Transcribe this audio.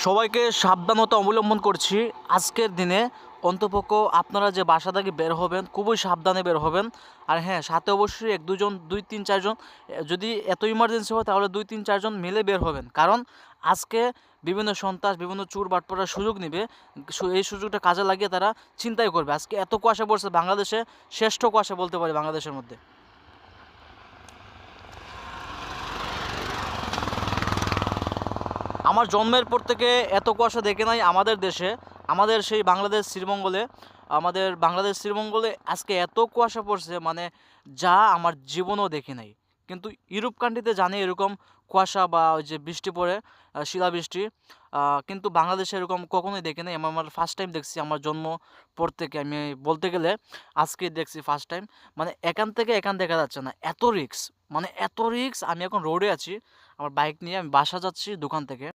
সবাইকে সাবধানতা অবলম্বন করছি আজকের দিনে। অন্তপক্ষ আপনারা যে বাসা থেকে বের হবেন খুবই সাবধানে বের হবেন। আর হ্যাঁ, সাথে অবশ্যই এক দুজন, দুই তিন চারজন, যদি এত ইমার্জেন্সি হয় তাহলে দুই তিন চারজন মিলে বের হবেন। কারণ আজকে বিভিন্ন সন্ত্রাস, বিভিন্ন চোর বাটপাড়ার সুযোগ নেবে। এই সুযোগটা কাজে লাগিয়ে তারা চিন্তাই করবে। আজকে এত কুয়াশা পড়ছে, বাংলাদেশে শ্রেষ্ঠ কুয়াশা বলতে পারি বাংলাদেশের মধ্যে। আমার জন্মের পর থেকে এত কুয়াশা দেখে নাই আমাদের দেশে। আমাদের সেই বাংলাদেশ শ্রীমঙ্গলে, আমাদের বাংলাদেশ শ্রীমঙ্গলে আজকে এত কুয়াশা পড়ছে, মানে যা আমার জীবনেও দেখি নাই। কিন্তু ইউরোপ কান্ট্রিতে জানি এরকম কুয়াশা বা ওই যে বৃষ্টি পড়ে, শিলাবৃষ্টি, কিন্তু বাংলাদেশে এরকম কখনোই দেখি নাই। আমি আমার ফার্স্ট টাইম দেখছি আমার জন্ম পর থেকে। আমি বলতে গেলে আজকে দেখছি ফার্স্ট টাইম। মানে এখান থেকে এখান দেখা যাচ্ছে না, এত রিক্স, মানে এত রিক্স। আমি এখন রোডে আছি আমার বাইক নিয়ে, আমি বাসা যাচ্ছি দোকান থেকে।